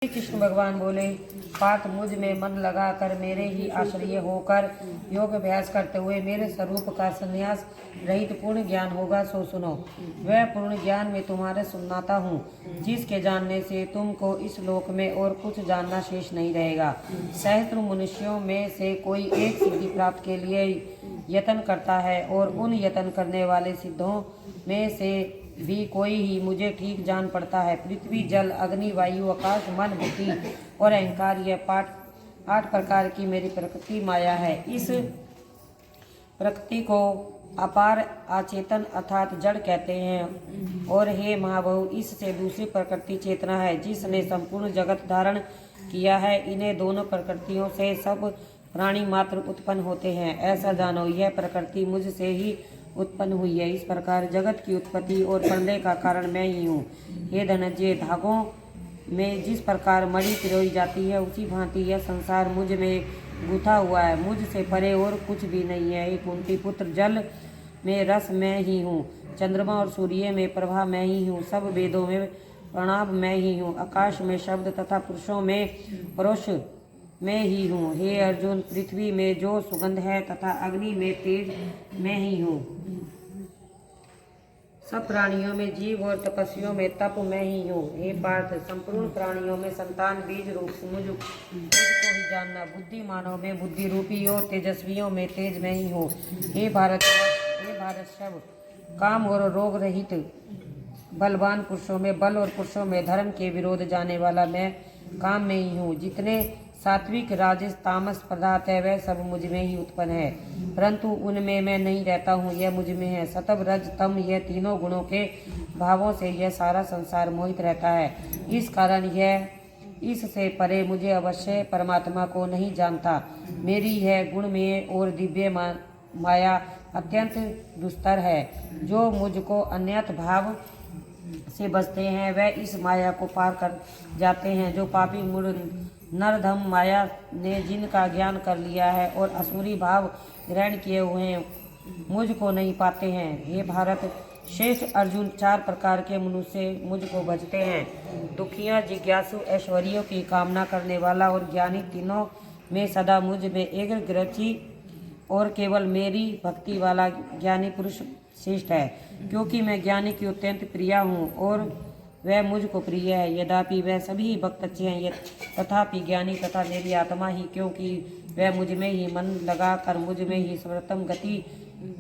श्री कृष्ण भगवान बोले, पार्थ मुझ में मन लगाकर मेरे ही आश्रय होकर योग अभ्यास करते हुए मेरे स्वरूप का संन्यास रहित पूर्ण ज्ञान होगा, सो सुनो। वह पूर्ण ज्ञान में तुम्हारे सुनाता हूँ, जिसके जानने से तुमको इस लोक में और कुछ जानना शेष नहीं रहेगा। सहस्त्र मनुष्यों में से कोई एक सिद्धि प्राप्त के लिए यत्न करता है, और उन यत्न करने वाले सिद्धों में से भी कोई ही मुझे ठीक जान पड़ता है। पृथ्वी, जल, अग्नि, वायु, आकाश, मन, बुद्धि और अहंकार, यह 8 प्रकार की मेरी प्रकृति माया है। इस प्रकृति को अपार अचेतन अर्थात जड़ कहते हैं। और हे महाबाहु, इससे दूसरी प्रकृति चेतना है, जिसने संपूर्ण जगत धारण किया है। इन्हें दोनों प्रकृतियों से सब प्राणी मात्र उत्पन्न होते हैं। ऐसा जानो, यह प्रकृति मुझसे ही उत्पन्न हुई है। इस प्रकार जगत की उत्पत्ति और प्रलय का कारण मैं ही हूँ। हे धनंजय, धागों में जिस प्रकार मणि पिरोई जाती है, उसी भांति यह संसार मुझ में गुथा हुआ है। मुझसे परे और कुछ भी नहीं है। हे कुंती पुत्र, जल में रस मैं ही हूँ, चंद्रमा और सूर्य में प्रभा मैं ही हूँ, सब वेदों में प्रणव मैं ही हूँ, आकाश में शब्द तथा पुरुषों में परोक्ष मैं ही हूँ। हे अर्जुन, पृथ्वी में जो सुगंध है तथा अग्नि में तेज मैं ही हूँ, सब प्राणियों में जीव और तपस्वियों में तप मैं ही हूँ। हे पार्थ, संपूर्ण प्राणियों में संतान बीज रूप मुझको ही जानना। बुद्धिमानों में बुद्धि रूपी और तेजस्वियों में तेज मैं ही हूँ। हे भारत सब काम और रोग रहित बलवान पुरुषों में बल और पुरुषों में धर्म के विरोध जाने वाला मैं काम में ही हूँ। जितने सात्विक, राजस, तामस पदार्थ है, वह सब मुझ में ही उत्पन्न है, परंतु उनमें मैं नहीं रहता हूँ, यह मुझ में है। सत्व, रज, तम, यह तीनों गुणों के भावों से यह सारा संसार मोहित रहता है। इस कारण यह इससे परे मुझे अवश्य परमात्मा को नहीं जानता। मेरी यह गुणमय और दिव्य माया अत्यंत दुस्तर है। जो मुझको अन्यथ भाव से बचते हैं, वह इस माया को पार कर जाते हैं। जो पापी मूढ़ नरधम माया ने जिनका ज्ञान कर लिया है और असुरी भाव ग्रहण किए हुए हैं, मुझको नहीं पाते हैं। हे भारत श्रेष्ठ अर्जुन, 4 प्रकार के मनुष्य मुझको भजते हैं। दुखियाँ, जिज्ञासु, ऐश्वर्यों की कामना करने वाला और ज्ञानी, तीनों में सदा मुझ में एकाग्रची और केवल मेरी भक्ति वाला ज्ञानी पुरुष श्रेष्ठ है, क्योंकि मैं ज्ञानी की अत्यंत प्रिया हूँ और वह मुझको प्रिय है। यद्यपि वह सभी भक्त अच्छे हैं, तथापि ज्ञानी तथा मेरी आत्मा ही, क्योंकि वह मुझ में ही मन लगा कर मुझ में ही सर्वोत्तम गति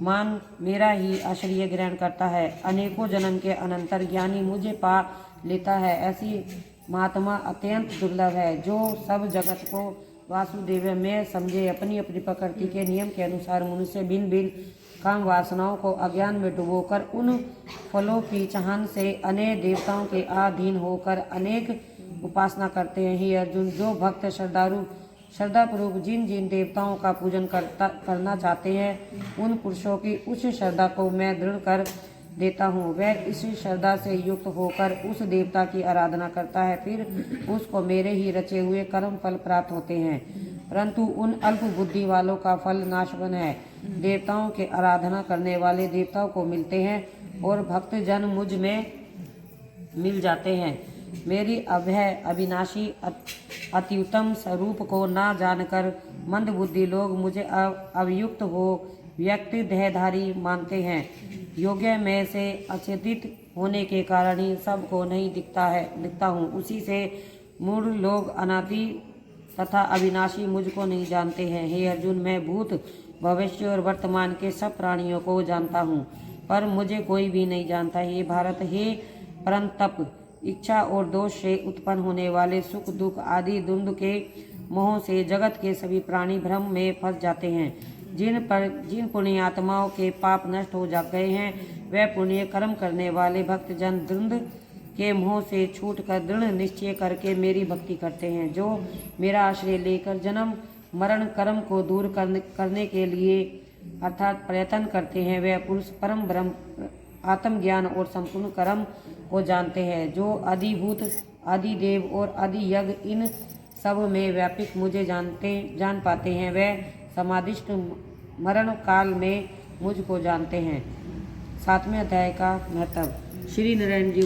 मान मेरा ही आश्रय ग्रहण करता है। अनेकों जन्म के अनंतर ज्ञानी मुझे पा लेता है। ऐसी महात्मा अत्यंत दुर्लभ है, जो सब जगत को वासुदेव में समझे। अपनी अपनी प्रकृति के नियम के अनुसार मनुष्य भिन्न भिन्न काम वासनाओं को अज्ञान में डुबोकर उन फलों की चाहन से अनेक देवताओं के अधीन होकर अनेक उपासना करते हैं। ही अर्जुन, जो भक्त श्रद्धापूर्वक जिन जिन देवताओं का पूजन करना चाहते हैं, उन पुरुषों की उस श्रद्धा को मैं दृढ़ कर देता हूँ। वह इसी श्रद्धा से युक्त होकर उस देवता की आराधना करता है, फिर उसको मेरे ही रचे हुए कर्म फल प्राप्त होते हैं। परंतु उन अल्प बुद्धि वालों का फल नाशवन है। देवताओं के आराधना करने वाले देवताओं को मिलते हैं और भक्त जन मुझ में मिल जाते हैं। मेरी अभय अविनाशी अत्युत्तम स्वरूप को ना जानकर मंद बुद्धि लोग मुझे अवयुक्त हो व्यक्ति देहधारी मानते हैं। योग्य में से अचेतित होने के कारण ही सबको नहीं दिखता हूँ। उसी से मूढ़ लोग अनादि तथा अविनाशी मुझको नहीं जानते हैं। हे अर्जुन, मैं भूत, भविष्य और वर्तमान के सब प्राणियों को जानता हूँ, पर मुझे कोई भी नहीं जानता। हे भारत, हे परंतप, इच्छा और दोष से उत्पन्न होने वाले सुख, दुख आदि द्वंद्व के मोह से जगत के सभी प्राणी भ्रम में फंस जाते हैं। जिन पुण्यात्माओं के पाप नष्ट हो गए हैं, वह पुण्य कर्म करने वाले भक्त जन द्वंद्व के मोह से छूटकर दृढ़ निश्चय करके मेरी भक्ति करते हैं। जो मेरा आश्रय लेकर जन्म मरण कर्म को दूर करने के लिए अर्थात प्रयत्न करते हैं, वह पुरुष परम ब्रह्म आत्मज्ञान और संपूर्ण कर्म को जानते हैं। जो अधिभूत, अधिदेव और अधियज्ञ इन सब में व्यापक मुझे जान पाते हैं, वह समाधिष्ट मरण काल में मुझको जानते हैं। 7वें अध्याय का महत्व। श्री नारायण जी